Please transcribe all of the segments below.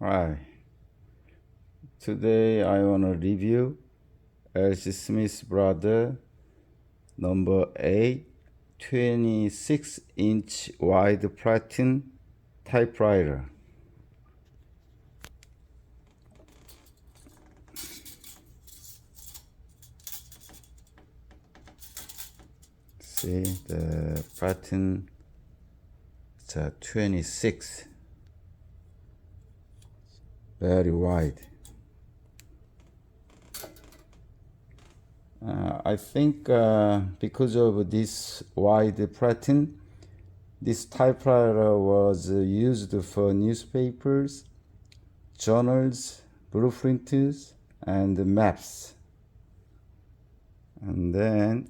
Hi, today I want to review L.C. Smith Brother number 8 26-inch wide platen typewriter. See the platen, it's a 26, very wide. I think because of this wide platen, this typewriter was used for newspapers, journals, blueprints, and maps. And then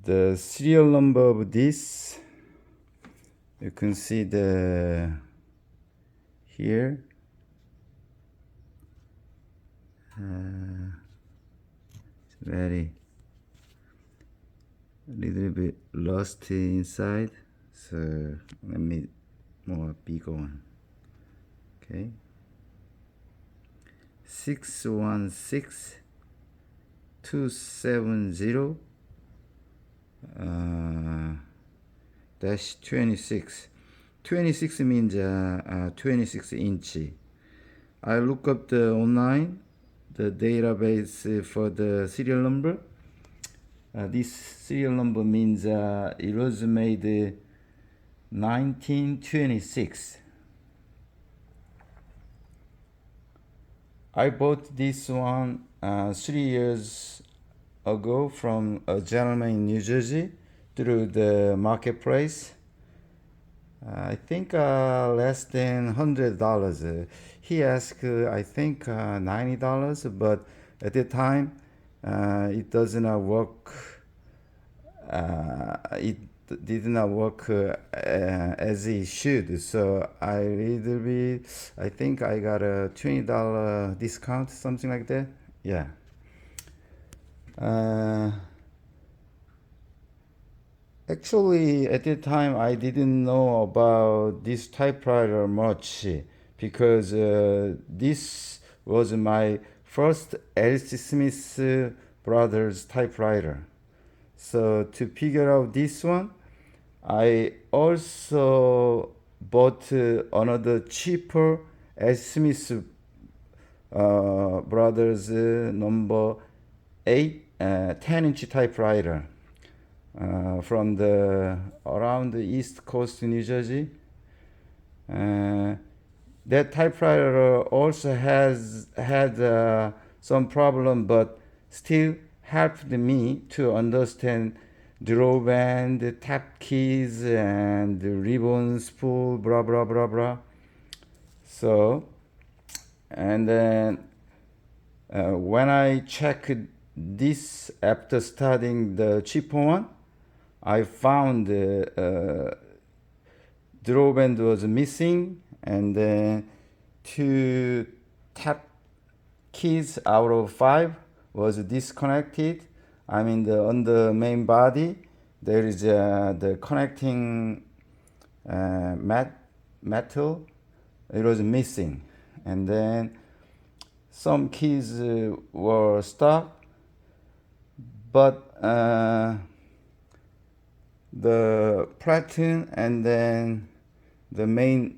the serial number of this, you can see the here. It's very a little bit rusty inside, so let me more bigger one. Okay, 616270 dash 26. 26 means 26 inch. I look up the online the database for the serial number. This serial number means it was made 1926. I bought this one 3 years ago from a gentleman in New Jersey through the marketplace. I think less than $100. He asked, I think $90, but at the time it does not work. It did not work as it should. So I think I got a $20 discount, something like that. Yeah. Actually, at the time, I didn't know about this typewriter much because this was my first L.C. Smith Brothers typewriter. So to figure out this one, I also bought another cheaper L.C. Smith Brothers number 8 10-inch typewriter. From the around the East Coast, New Jersey. That typewriter also had some problem, but still helped me to understand drawband, tap keys, and ribbon, spool, blah blah blah blah. So, and then when I checked this after studying the cheaper one, I found the drawband was missing, and then 2 tap keys out of 5 was disconnected. I mean, on the main body there is the connecting metal. It was missing, and then some keys were stuck, but the platen and then the main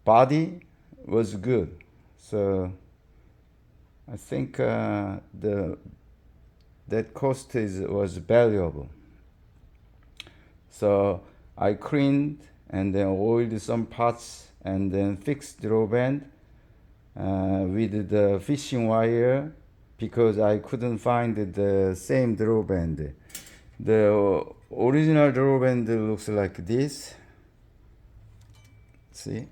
body was good. So I think that cost was valuable. So I cleaned and then oiled some parts and then fixed drawband with the fishing wire because I couldn't find the same drawband. The original drawband looks like this. See?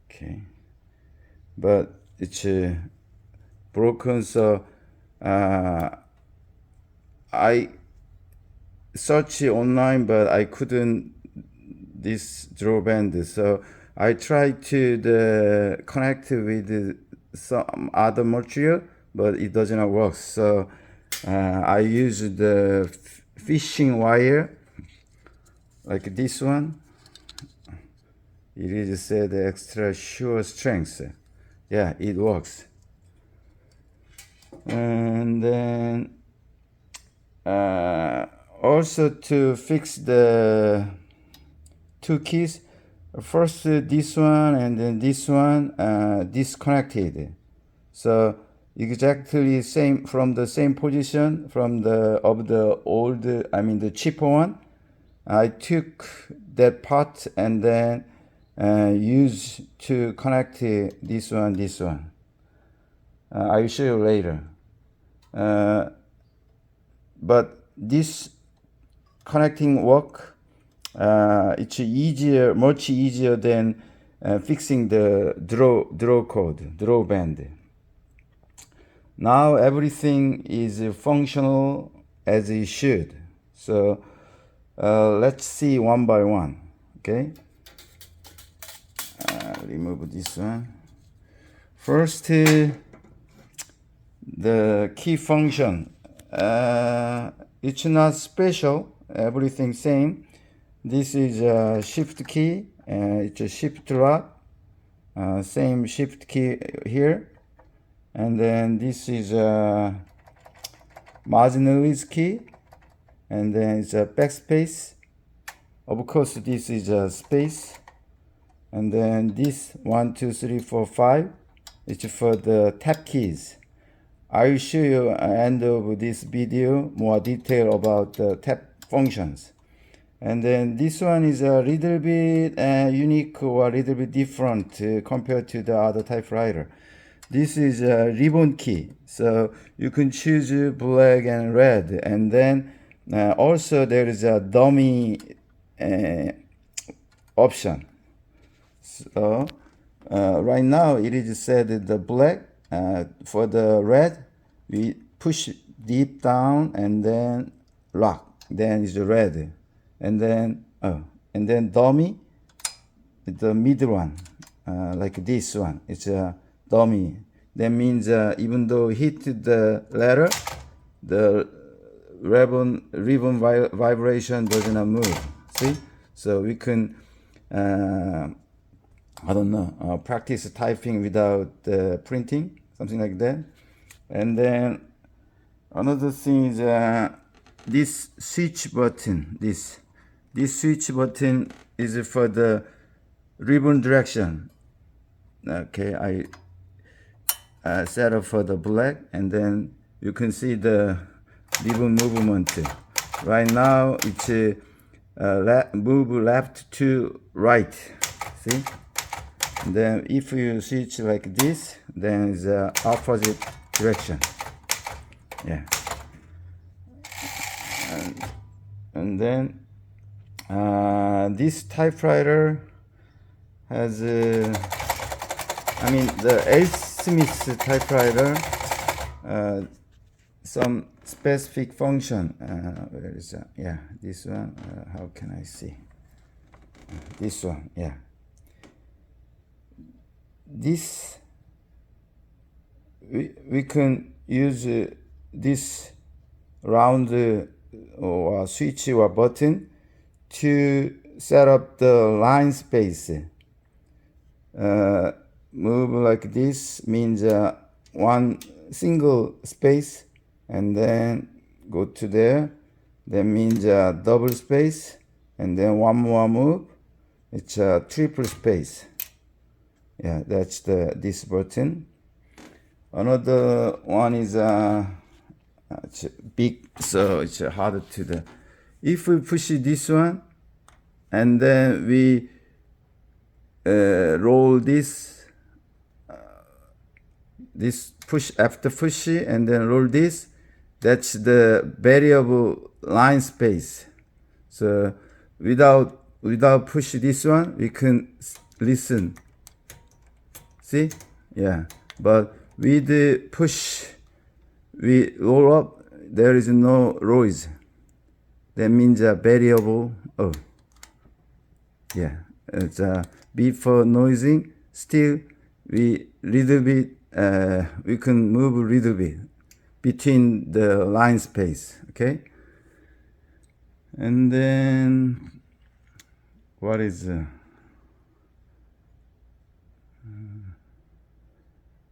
Okay. But it's broken, so I searched online, but I couldn't this drawband. So I tried to connect with some other material, but it does not work. So I used the fishing wire like this one, It is said extra sure strength. Yeah, it works. And then also to fix the two keys, first this one and then this one disconnected. So exactly same from the same position from the old, the cheaper one. I took that part and then use to connect this one. I'll show you later. But this connecting work, it's much easier than fixing the drawband. Now everything is functional as it should. So let's see one by one. Okay. Remove this one. First, the key function. It's not special. Everything same. This is a shift key. It's a shift lock. Same shift key here. And then this is a marginalist key. And then it's a backspace. Of course, this is a space. And then this 1, 2, 3, 4, 5 is for the tab keys. I will show you at the end of this video more detail about the tab functions. And then this one is a little bit unique or a little bit different compared to the other typewriter. This is a ribbon key, so you can choose black and red. And then also there is a dummy option. So right now it is said the black. For the red, we push deep down and then lock. Then it's red, and then dummy, the middle one, like this one. It's a dummy. That means even though hit the letter, the ribbon vibration doesn't move. See, so we can. Practice typing without printing, something like that. And then another thing is this switch button. This switch button is for the ribbon direction. Okay, I set up for the black, and then you can see the ribbon movement. Right now it's move left to right. See? And then if you switch like this, then it's the opposite direction. Yeah. And then this typewriter has the L. Smith typewriter, some specific function. Where is that? Yeah, this one. How can I see? This one. Yeah. This we can use this round or switch or button to set up the line space. Move like this means one single space, and then go to there. That means double space, and then one more move. It's a triple space. Yeah, that's this button. Another one is it's big, so it's harder to the. If we push this one, and then we roll this push after push, and then roll this. That's the variable line space. So without push this one, we can listen. See? Yeah. But with the push, we roll up, there is no noise. That means a variable. Oh. Yeah. It's a bit for noising. Still, we can move a little bit between the line space. Okay? And then, what is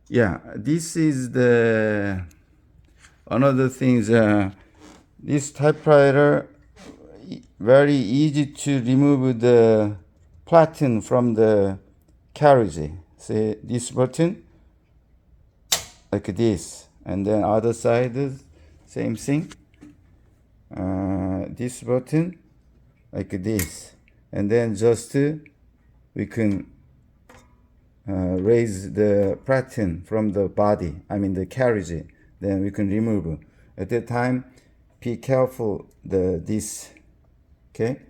Yeah, this is the another thing is this typewriter very easy to remove the platen from the carriage. See this button like this, and then other side same thing. This button like this, and then just we can raise the platen from the body, I mean the carriage, then we can remove. At that time, be careful this, okay,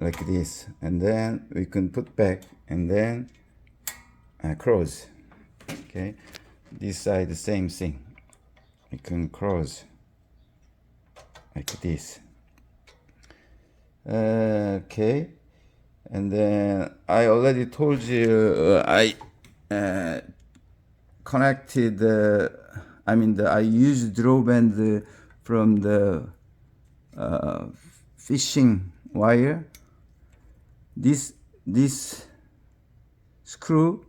like this, and then we can put back, and then close, okay. This side the same thing, we can close like this, okay. And then I already told you I connected. I used drawband from the fishing wire. This screw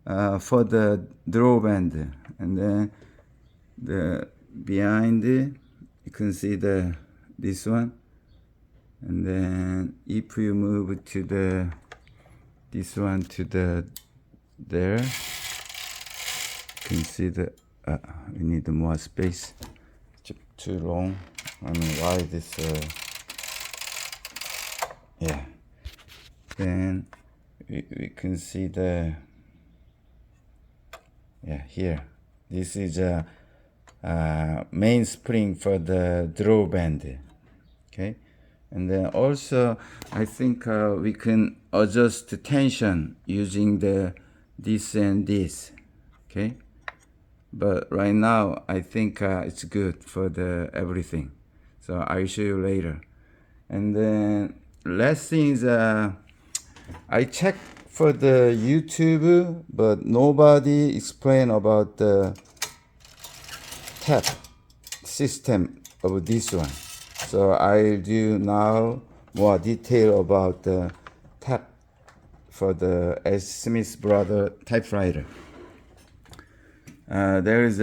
for the drawband, and then the behind you can see this one. And then if you move to this one to there, you can see we need more space. Too long. I mean, why this? Yeah. Then we can see here. This is a main spring for the drawband. Okay. And then also, I think we can adjust the tension using this and this, okay? But right now, I think it's good for everything. So I'll show you later. And then last thing is, I checked for the YouTube, but nobody explained about the tap system of this one. So I'll do now more detail about the tap for the S. Smith Brother typewriter. There is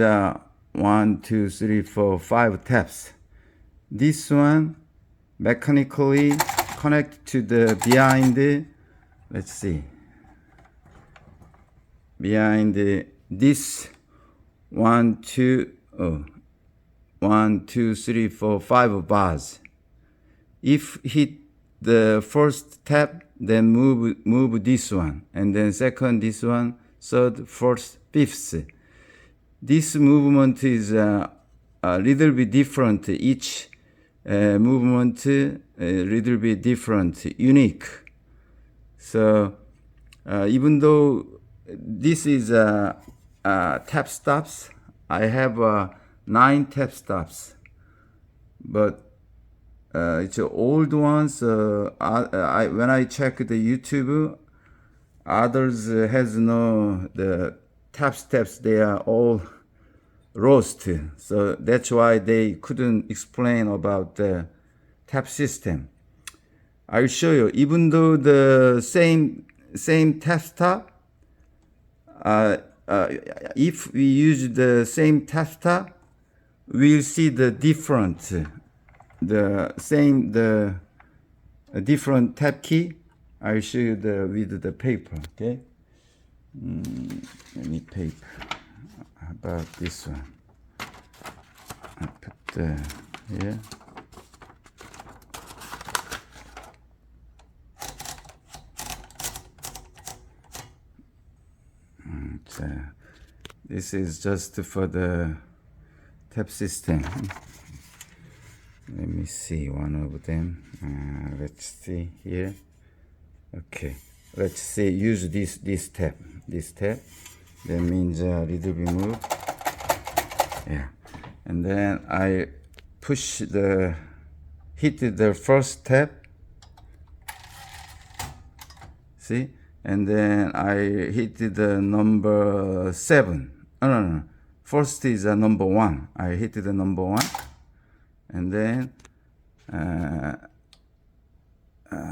1, 2, 3, 4, 5 taps. This one mechanically connect to the behind. Let's see. Behind this 1, 2, 3, 4, 5 bars. If hit the first tap, then move this one, and then second this one, third, fourth, fifth. This movement is a little bit different. Each movement a little bit different, unique. So even though this is tap stops, I have 9 tap stops, but it's old ones. When I check the YouTube, others has no the tap steps. They are all roast, so that's why they couldn't explain about the tap system. I'll show you. Even though the same tap stop, if we use the same tap stop, we'll see the different, different tap key. I'll show you with the paper, okay? Any paper. How about this one? I put here. This is just for the tap system. Let me see one of them. Let's see here. Okay, let's see. Use this tap. This tap. That means a little bit move. Yeah, and then I hit the first tap. See, and then I hit the number 7. No. First is number 1. I hit the number 1, and then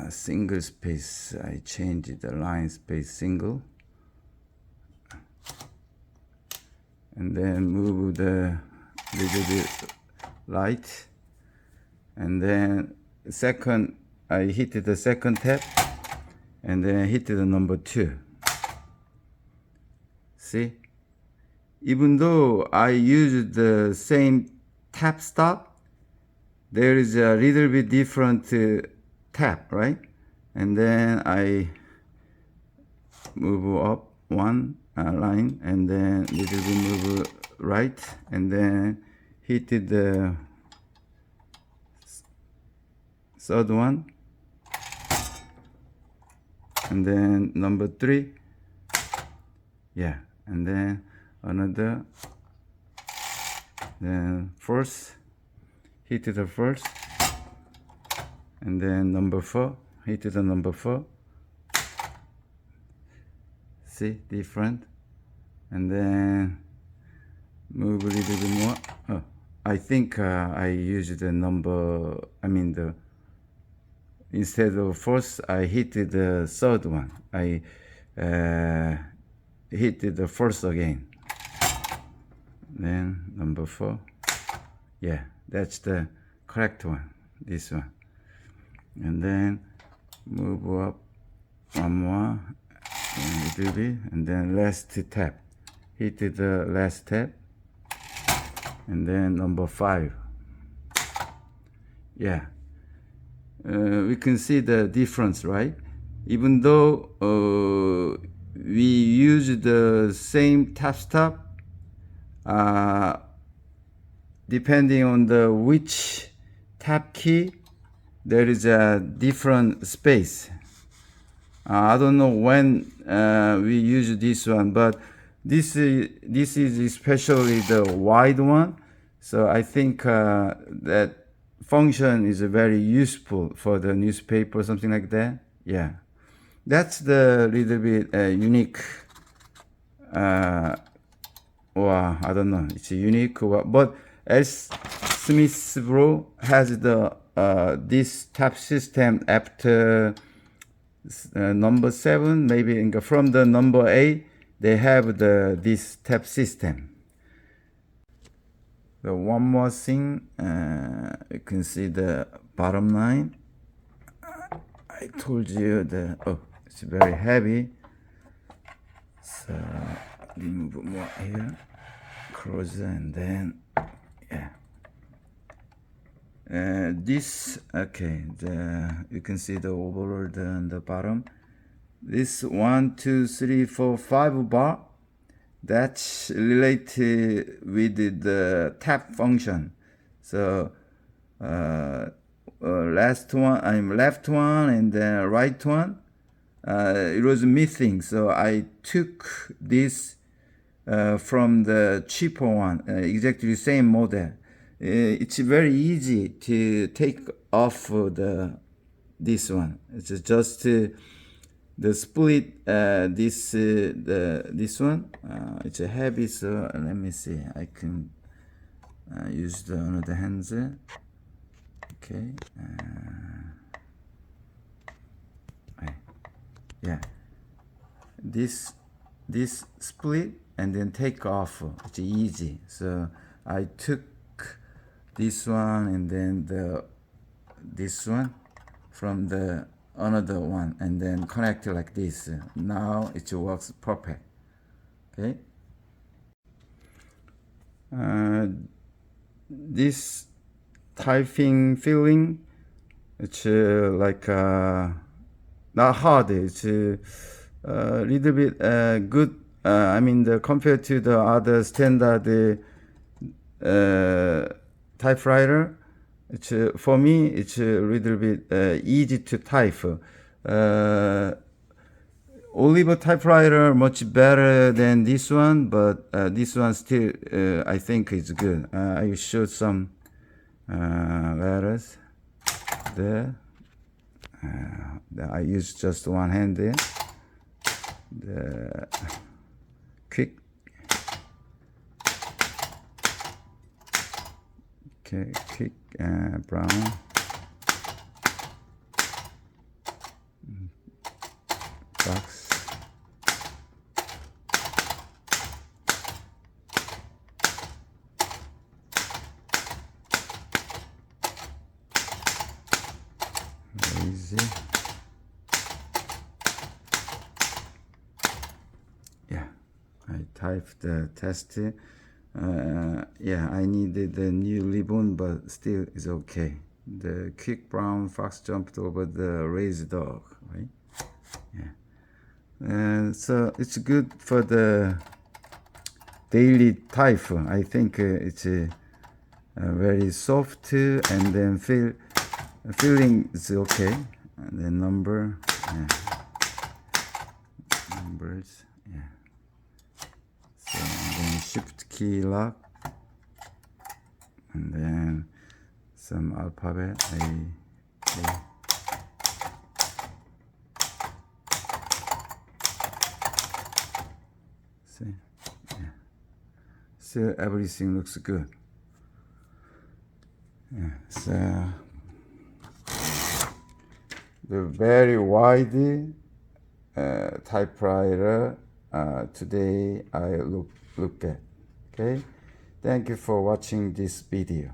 single space. I changed the line space single, and then move the little bit light, and then second I hit the second tab, and then hit the number 2. See, even though I use the same tap stop, there is a little bit different tap, right? And then I move up one line, and then little bit move right, and then hit the third one, and then number 3, yeah, and then another, then first, hit the first, and then number 4, hit the number 4. See, different. And then move a little bit more. Oh, I think I used the number, instead of first, I hit the third one. I hit the first again. Then number 4. Yeah, that's the correct one, this one. And then move up one more, a little bit, and then last tap. Hit the last tap, and then number 5. Yeah, we can see the difference, right? Even though we use the same tap stop, depending on the which tap key, there is a different space. I don't know when we use this one, but this is especially the wide one. So I think that function is very useful for the newspaper, something like that. Yeah, that's the little bit unique. Or I don't know, it's unique. But S. Smith Bro has the this tap system after number 7, maybe from the number 8, they have this tap system. The one more thing, you can see the bottom line. I told you it's very heavy, so remove more here, closer, and then yeah. This, okay, you can see the overall on the bottom. This 1, 2, 3, 4, 5 bar, that's related with the tap function. So left one and then right one, it was missing. So I took this from the cheaper one, exactly the same model. It's very easy to take off this one. It's just the split this one. It's heavy, so let me see. I can use the another hands. Okay. Yeah. This split and then take off. It's easy. So I took this one and then this one from the another one and then connect it like this. Now it works perfect. Okay. This typing feeling, it's like not hard. It's a little bit good. Compared to the other standard typewriter, it's for me it's a little bit easy to type. Oliver typewriter much better than this one, but this one still I think is good. I showed some letters there. I use just one hand there. The quick. Okay, quick brown. type the test. Yeah, I needed the new ribbon, but still it's okay. The quick brown fox jumped over the raised dog, right? Yeah. And so it's good for the daily type. I think it's very soft and then feeling is okay. And then number, yeah. Numbers, yeah. So and then shift key lock, and then some alphabet A. See, yeah. So everything looks good. Yeah. So the very wide typewriter today I look at. Okay, thank you for watching this video.